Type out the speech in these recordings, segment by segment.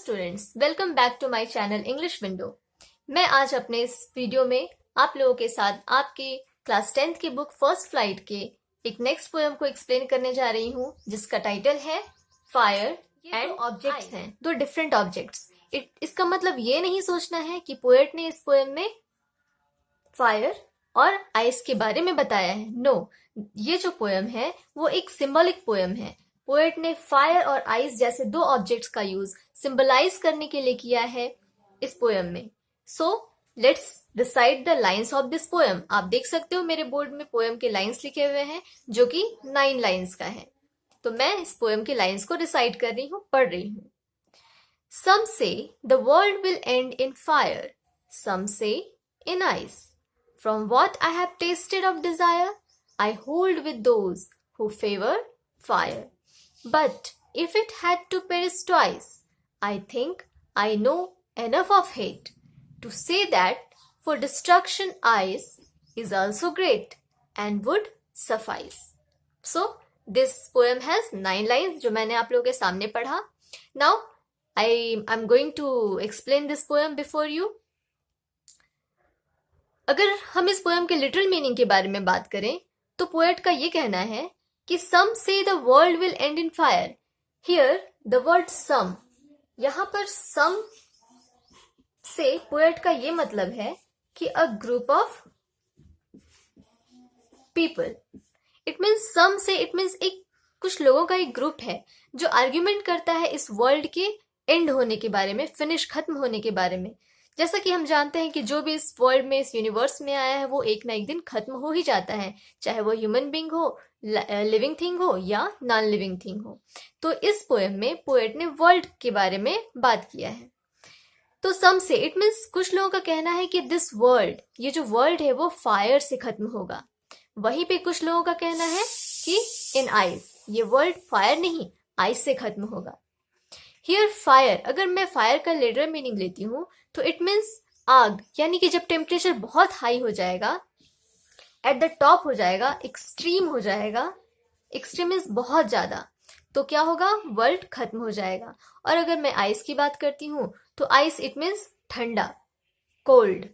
Students, welcome back to my channel English window. मैं आज अपने इस वीडियो में आप लोगों के साथ आपकी क्लास 10th की बुक फर्स्ट फ्लाइट के एक नेक्स्ट पोएम को एक्सप्लेन करने जा रही हूँ, जिसका टाइटल है फायर एंड ऑब्जेक्ट्स हैं, दो डिफरेंट ऑब्जेक्ट्स। इसका मतलब ये नहीं सोचना है कि पोएट ने इस पोएम में फायर और आइस के बारे में बताया है। नो, ये जो पोएम है वो एक सिंबॉलिक पोएम है। पोएट ने फायर और आइस जैसे दो ऑब्जेक्ट्स का यूज सिंबलाइज करने के लिए किया है इस पोएम में। So let's recite the lines of this poem. आप देख सकते हो मेरे बोर्ड में पोएम के लाइन्स लिखे हुए हैं, जो कि 9 लाइन्स का है। तो मैं इस पोएम के लाइन्स को रिसाइट कर रही हूँ, पढ़ रही हूँ। Some say the world will end in fire, some say in ice. From what I have tasted of desire, I hold with those who favor fire. But if it had to perish twice, I think I know enough of hate to say that for destruction ice is also great and would suffice. So this poem has 9 lines जो मैंने आप लोगों के सामने पढ़ा. Now I'm going to explain this poem before you. अगर हम इस पोएम के लिटरल मीनिंग के बारे में बात करें तो पोएट का ये कहना है कि some say the world will end in fire. Here the word some, यहाँ पर some से पोएट का ये मतलब है कि a group of people. It means some से it means एक कुछ लोगों का एक ग्रुप है जो आर्ग्यूमेंट करता है इस वर्ल्ड के एंड होने के बारे में, फिनिश खत्म होने के बारे में। जैसा कि हम जानते हैं कि जो भी इस वर्ल्ड में, इस यूनिवर्स में आया है, वो एक ना एक दिन खत्म हो ही जाता है, चाहे वो ह्यूमन बीइंग हो, लिविंग थिंग हो या नॉन लिविंग थिंग हो। तो इस पोएम में पोएट ने वर्ल्ड के बारे में बात किया है। तो सम से इट मीन्स कुछ लोगों का कहना है कि दिस वर्ल्ड, ये जो वर्ल्ड है वो फायर से खत्म होगा। वहीं पे कुछ लोगों का कहना है कि इन आइस, ये वर्ल्ड फायर नहीं आइस से खत्म होगा। हियर फायर, अगर मैं फायर का लिटरल मीनिंग लेती हूँ तो इट मीन्स आग, यानी कि जब टेम्परेचर बहुत हाई हो जाएगा, एट द टॉप हो जाएगा, एक्सट्रीम हो जाएगा, एक्सट्रीम मीन्स बहुत ज्यादा, तो क्या होगा, वर्ल्ड खत्म हो जाएगा। और अगर मैं आइस की बात करती हूँ तो आइस इट मीन्स ठंडा, कोल्ड।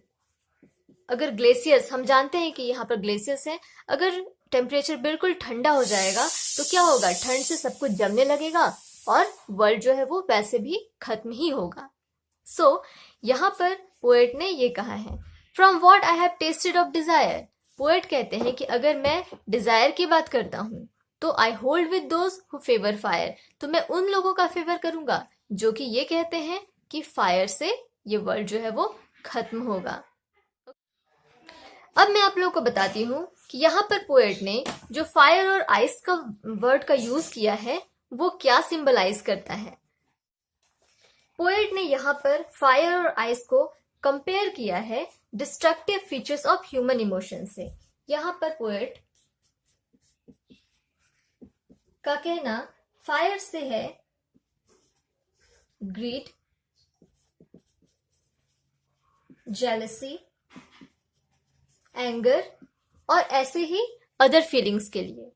अगर ग्लेशियर्स, हम जानते हैं कि यहाँ पर ग्लेशियर्स हैं, अगर टेम्परेचर बिल्कुल ठंडा हो जाएगा तो क्या होगा, ठंड से सब कुछ जमने लगेगा और वर्ल्ड जो है वो वैसे भी खत्म ही होगा। सो यहाँ पर पोएट ने ये कहा है, from what I have tested of desire. Poet कहते हैं कि अगर मैं डिजायर की बात करता हूँ तो आई hold with those who favour fire, तो मैं उन लोगों का फेवर करूंगा जो कि ये कहते हैं कि फायर से ये वर्ल्ड जो है वो खत्म होगा। अब मैं आप लोगों को बताती हूँ कि यहाँ पर पोएट ने जो फायर और आइस का वर्ड का यूज किया है वो क्या सिंबलाइज करता है। पोएट ने यहाँ पर फायर और आइस को कंपेयर किया है destructive features of human emotion से। यहाँ पर पोएट का कहना फायर से है ग्रीड, जेलसी, एंगर और ऐसे ही अदर फीलिंग्स के लिए।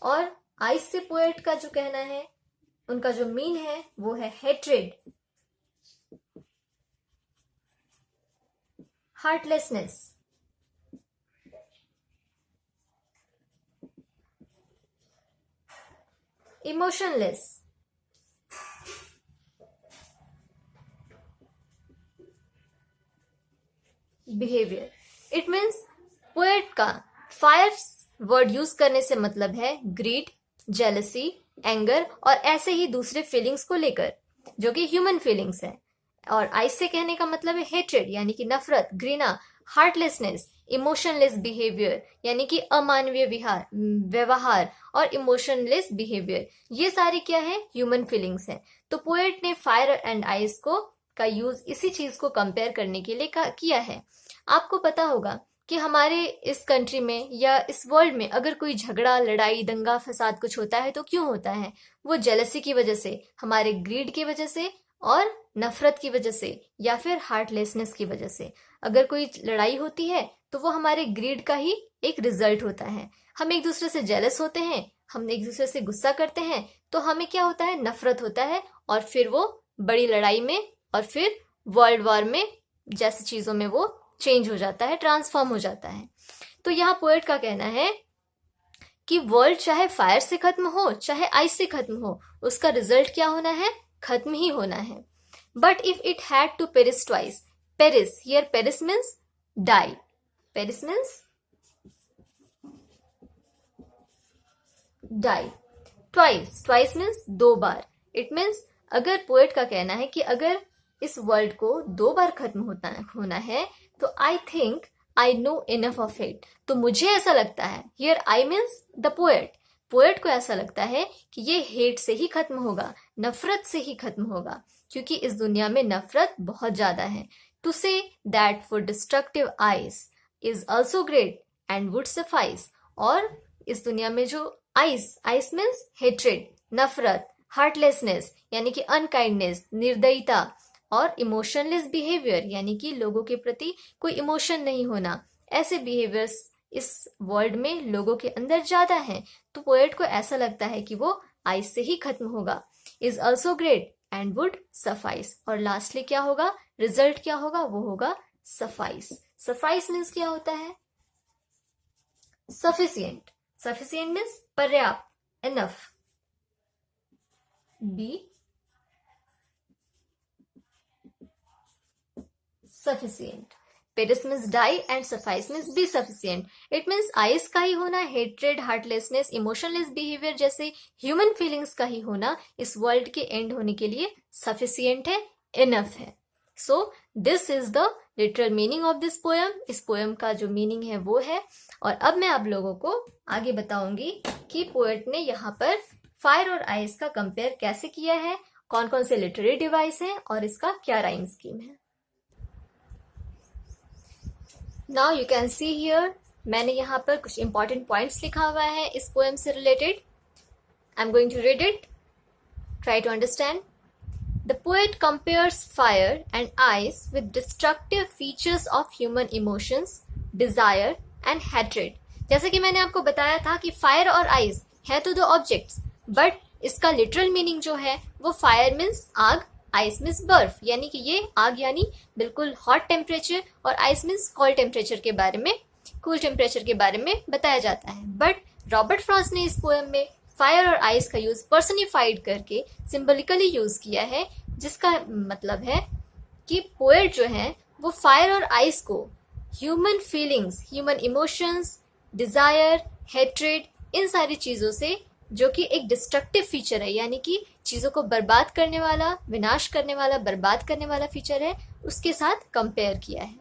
और आइस से पोएट का जो कहना है, उनका जो मीन है वो है hatred, heartlessness, emotionless, behaviour. It means poet का फायर वर्ड यूज करने से मतलब है ग्रीड, जेलसी, एंगर और ऐसे ही दूसरे फीलिंग्स को लेकर जो कि ह्यूमन फीलिंग्स है। और आइस से कहने का मतलब है हेट्रेड, यानी कि नफरत, घृणा, हार्टलेसनेस, इमोशनलेस बिहेवियर यानी कि अमानवीय व्यवहार और इमोशनलेस बिहेवियर, ये सारी क्या है, ह्यूमन फीलिंग्स हैं। तो पोएट ने फायर एंड आइस को का यूज इसी चीज को कंपेयर करने के लिए किया है। आपको पता होगा कि हमारे इस कंट्री में या इस वर्ल्ड में अगर कोई झगड़ा, लड़ाई, दंगा फसाद कुछ होता है तो क्यों होता है, वो जेलसी की वजह से, हमारे ग्रीड की वजह से और नफरत की वजह से या फिर हार्टलेसनेस की वजह से। अगर कोई लड़ाई होती है तो वो हमारे ग्रीड का ही एक रिजल्ट होता है। हम एक दूसरे से जेलस होते हैं, हम एक दूसरे से गुस्सा करते हैं तो हमें क्या होता है, नफरत होता है और फिर वो बड़ी लड़ाई में और फिर वर्ल्ड वॉर में जैसी चीजों में वो चेंज हो जाता है, ट्रांसफॉर्म हो जाता है। तो यहाँ पोएट का कहना है कि वर्ल्ड चाहे फायर से खत्म हो चाहे आइस से खत्म हो, उसका रिजल्ट क्या होना है, खत्म ही होना है। But if it had to perish twice, perish here, perish means die, perish means die, twice, twice means दो बार। इट मीन्स अगर पोएट का कहना है कि अगर इस वर्ल्ड को दो बार खत्म होना है तो I think I know enough of it, तो मुझे ऐसा लगता है, here I means the poet, poet को ऐसा लगता है कि ये हेट से ही खत्म होगा, नफरत से ही खत्म होगा, क्योंकि इस दुनिया में नफरत बहुत ज्यादा है। To say that for destructive ice is also great and would suffice, और इस दुनिया में जो आइस, आइस मीन्स हेट्रेड, नफरत, हार्टलेसनेस यानी कि अनकाइंडनेस, निर्दयता, और इमोशनलेस बिहेवियर यानी कि लोगों के प्रति कोई इमोशन नहीं होना, ऐसे बिहेवियर्स इस वर्ल्ड में लोगों के अंदर ज्यादा हैं। तो पोएट को ऐसा लगता है कि वो आइस से ही खत्म होगा, is also great and would suffice, और लास्टली क्या होगा, रिजल्ट क्या होगा, वो होगा सफाइस। सफाइस मीन्स क्या होता है, सफिशिएंट, सफिशिएंट मीन्स पर्याप्त, enough, be sufficient. Paris means die and suffice means be sufficient. It means ice का ही होना, हेट्रेड, हार्टलेसनेस, इमोशनलेस बिहेवियर जैसे ह्यूमन फीलिंग्स का ही होना इस वर्ल्ड के एंड होने के लिए सफिशिएंट है, इनफ है। So this is the literal meaning of this poem. इस पोएम का जो मीनिंग है वो है, और अब मैं आप लोगों को आगे बताऊंगी कि पोएट ने यहाँ पर फायर और आइस का कंपेयर कैसे किया है, कौन कौन से लिटरेरी डिवाइस हैं और इसका क्या राइम स्कीम है। Now you can see here, मैंने यहाँ पर कुछ इंपॉर्टेंट पॉइंट्स लिखा हुआ है इस पोएम से related. I am going to read it, try to understand. The poet compares fire and ice with destructive features of human emotions, desire and hatred. जैसे कि मैंने आपको बताया था कि फायर और आइस है तो दो ऑब्जेक्ट्स, बट इसका लिटरल मीनिंग जो है वो फायर मीन्स आग, आइस मीन्स बर्फ, यानी कि ये आग यानी बिल्कुल हॉट टेम्परेचर, और आइस मीन्स कोल्ड टेम्परेचर के बारे में, कूल टेम्परेचर के बारे में बताया जाता है। बट रॉबर्ट फ्रॉस्ट ने इस पोएम में फायर और आइस का यूज पर्सनिफाइड करके सिंबलिकली यूज किया है, जिसका मतलब है कि पोएट जो है वो फायर और आइस को human feelings, human emotions, desire, hatred, इन सारी चीजों से, जो कि एक डिस्ट्रक्टिव फीचर है यानी कि चीजों को बर्बाद करने वाला, विनाश करने वाला, बर्बाद करने वाला फीचर है, उसके साथ कंपेयर किया है।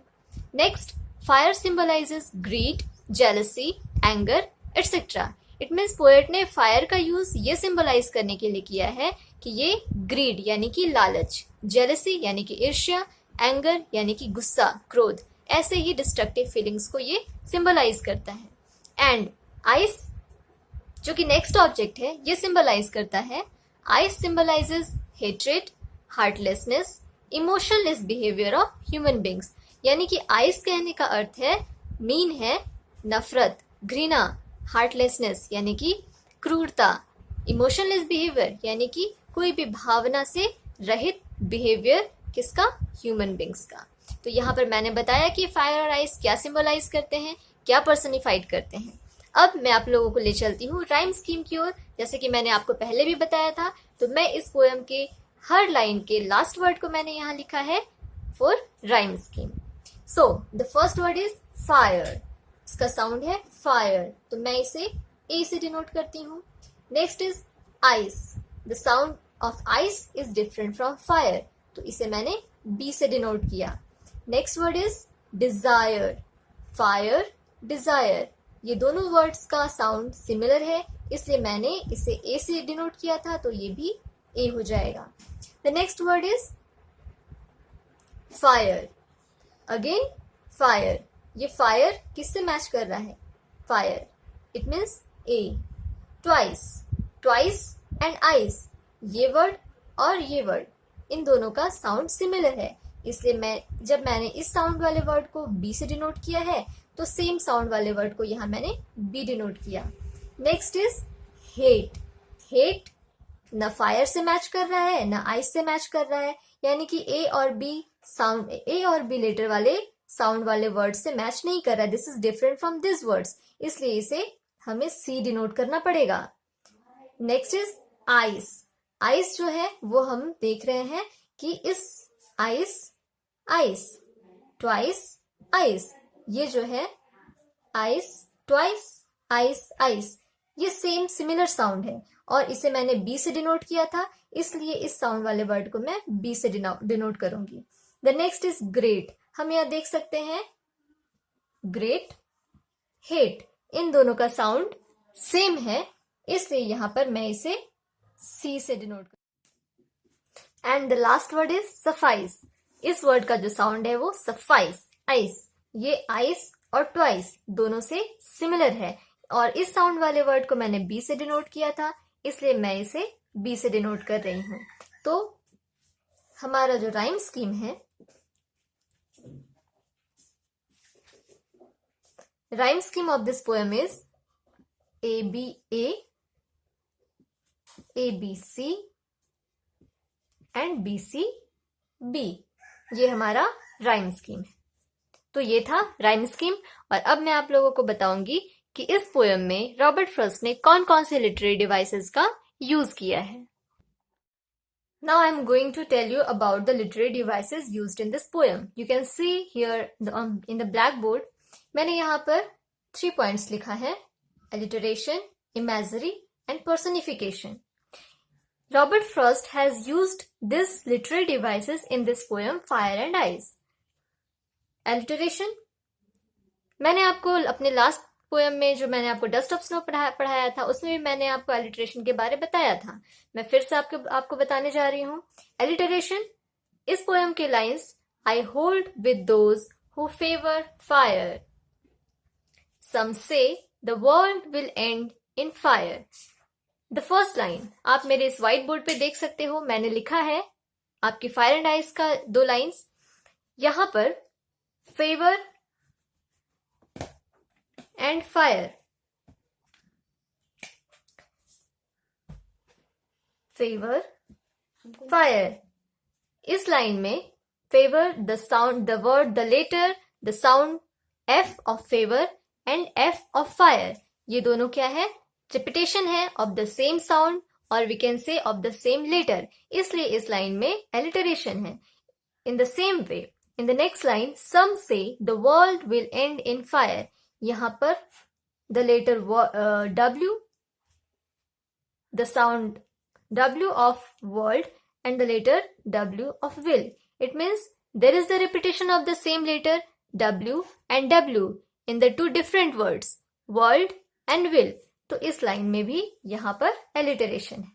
Next, fire symbolizes greed, jealousy, anger etcetera. It means poet ने फायर का यूज ये सिंबलाइज करने के लिए किया है कि ये ग्रीड यानी कि लालच, जेलसी यानी कि ईर्ष्या, एंगर यानी कि गुस्सा, क्रोध, ऐसे ही डिस्ट्रक्टिव फीलिंग्स को ये सिंबलाइज करता है। एंड आइस जो कि नेक्स्ट ऑब्जेक्ट है, ये सिंबलाइज करता है, ice symbolises hatred, heartlessness, emotionless behaviour of human beings. यानी कि आइस कहने का अर्थ है, मीन है नफरत, घृणा, हार्टलेसनेस यानी कि क्रूरता, इमोशनलेस बिहेवियर यानी कि कोई भी भावना से रहित बिहेवियर, किसका, ह्यूमन बींग्स का। तो यहाँ पर मैंने बताया कि फायर और आइस क्या सिंबलाइज करते हैं, क्या पर्सनिफाइड करते हैं। अब मैं आप लोगों को ले चलती हूँ राइम स्कीम की ओर। जैसे कि मैंने आपको पहले भी बताया था, तो मैं इस पोएम के हर लाइन के लास्ट वर्ड को मैंने यहाँ लिखा है for rhyme scheme. So the first word is fire, इसका साउंड है फायर, तो मैं इसे ए से डिनोट करती हूँ। Next is ice, the sound of ice is different from fire, तो इसे मैंने बी से डिनोट किया। Next word is desire, fire, desire, ये दोनों वर्ड्स का साउंड सिमिलर है, इसलिए मैंने इसे ए से डिनोट किया था, तो ये भी ए हो जाएगा। The next word is fire, again fire, ये फायर किससे मैच कर रहा है, fire, it means A. Twice, twice and ice, ये वर्ड और ये वर्ड, इन दोनों का साउंड सिमिलर है, इसलिए जब मैंने इस साउंड वाले वर्ड को बी से डिनोट किया है, तो सेम साउंड वाले वर्ड को यहाँ मैंने बी डिनोट किया। नेक्स्ट इज हेट, हेट ना फायर से मैच कर रहा है ना आइस से मैच कर रहा है, यानी कि ए और बी लेटर वाले साउंड वाले वर्ड से मैच नहीं कर रहा है. This is different from this words, इसलिए इसे हमें सी डिनोट करना पड़ेगा. Next is ice. आइस जो है वो हम देख रहे हैं कि इस आइस ट्वाइस आइस, ये जो है आइस ट्वाइस आइस, ये सेम सिमिलर साउंड है और इसे मैंने बी से डिनोट किया था, इसलिए इस साउंड वाले वर्ड को मैं बी से डिनोट करूंगी. The next is great. हम यहां देख सकते हैं ग्रेट, हेट, इन दोनों का साउंड सेम है, इसलिए यहां पर मैं इसे सी से डिनोट करूंगी. And the last word is suffice. इस वर्ड का जो साउंड है वो सफाइस आइस, ये आइस और ट्वाइस दोनों से सिमिलर है और इस साउंड वाले वर्ड को मैंने बी से डिनोट किया था, इसलिए मैं इसे बी से डिनोट कर रही हूं. तो हमारा जो राइम स्कीम है, rhyme scheme of this poem is A B C and B C B. ये हमारा राइम स्कीम है. तो ये था राइम स्कीम और अब मैं आप लोगों को बताऊंगी कि इस पोएम में रॉबर्ट फ्रॉस्ट ने कौन कौन से लिटरेरी डिवाइसेस का यूज किया है. Now I am going to tell you about the literary devices used in this poem. You can see here in the blackboard. मैंने यहाँ पर 3 points लिखा है: alliteration, imagery, and personification. Robert Frost has used these literary devices in this poem Fire and Ice. Alliteration, मैंने आपको अपने last poem में जो मैंने आपको डस्ट ऑफ स्नो पढ़ाया था उसमें भी मैंने आपको एलिटरेशन के बारे में बताया था. मैं फिर से आपको बताने जा रही हूँ. एलिटरेशन, इस पोएम के lines: I hold with those who favour fire, some say the world will end in fire. The first line आप मेरे इस व्हाइट बोर्ड पे देख सकते हो, मैंने लिखा है आपकी फायर एंड आइस का 2 लाइंस. यहां पर favour and fire, favour fire. इस लाइन में favour, the sound, the word, the letter, the sound F of favour and F of fire, ये दोनों क्या है? रिपीटेशन है ऑफ द सेम साउंड और we can say of the same letter, इसलिए इस लाइन में एलिटरेशन है. In the same way in the next line, some say the world will end in fire, यहां पर the letter W, the sound W of world and the letter W of will. It means there is the repetition of the same letter W and W in the 2 different words, world and will. तो इस line में भी यहां पर alliteration है.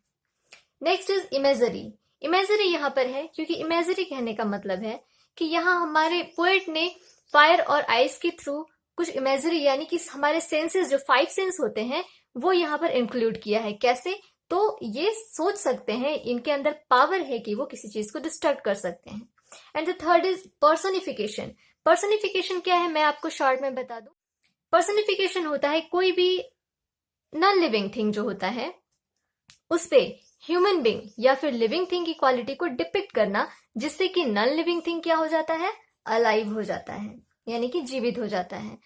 Next is imagery. Imagery यहां पर है क्योंकि इमेजरी कहने का मतलब है कि यहां हमारे पोएट ने फायर और आइस के थ्रू कुछ इमेजरी यानी कि हमारे सेंसेस जो 5 सेंस होते हैं वो यहां पर इंक्लूड किया है. कैसे? तो ये सोच सकते हैं इनके अंदर पावर है कि वो किसी चीज को डिस्ट्रक्ट कर सकते हैं. And the third is personification. Personification क्या है मैं आपको शॉर्ट में बता दूं. पर्सनिफिकेशन होता है कोई भी नॉन लिविंग थिंग जो होता है उस पे ह्यूमन बीइंग या फिर लिविंग थिंग की क्वालिटी को डिपिक्ट करना, जिससे कि नॉन लिविंग थिंग क्या हो जाता है? अलाइव हो जाता है, यानी कि जीवित हो जाता है.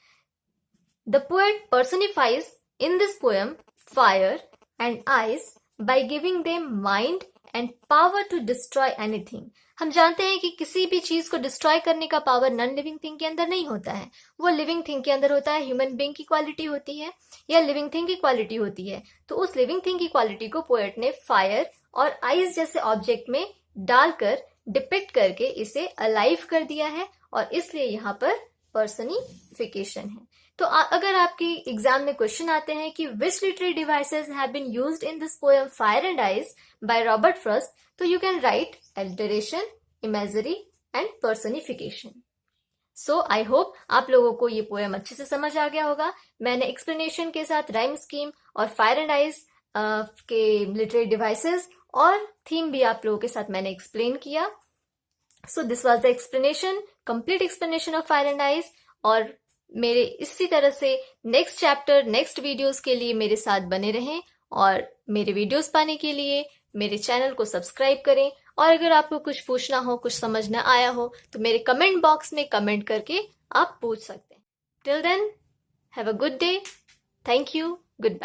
The poet personifies in this poem fire and ice by giving them mind and power to destroy anything. हम जानते हैं कि किसी भी चीज को डिस्ट्रॉय करने का पावर नॉन लिविंग थिंग के अंदर नहीं होता है, वो लिविंग थिंग के अंदर होता है. ह्यूमन बीइंग की क्वालिटी होती है या लिविंग थिंग की क्वालिटी होती है. तो उस लिविंग थिंग की क्वालिटी को पोएट ने फायर और आइस जैसे ऑब्जेक्ट में डालकर डिपिक्ट करके इसे अलाइव कर दिया है और इसलिए यहाँ पर पर्सनिफिकेशन है. तो अगर आपकी एग्जाम में क्वेश्चन आते हैं कि which literary devices have been used in this poem fire and ice by Robert Frost, तो you can write alliteration, imagery and personification. So I hope आप लोगों को ये पोएम अच्छे से समझ आ गया होगा. मैंने एक्सप्लेनेशन के साथ राइम स्कीम और फायर एंड आइस के लिटरेरी डिवाइसेस और थीम भी आप लोगों के साथ मैंने एक्सप्लेन किया. So this was the explanation, complete explanation of fire and ice. और मेरे इसी तरह से नेक्स्ट चैप्टर, नेक्स्ट वीडियोस के लिए मेरे साथ बने रहें और मेरे वीडियोस पाने के लिए मेरे चैनल को सब्सक्राइब करें, और अगर आपको कुछ पूछना हो, कुछ समझ ना आया हो, तो मेरे कमेंट बॉक्स में कमेंट करके आप पूछ सकते हैं। Till then, have a good day. Thank you. Good bye.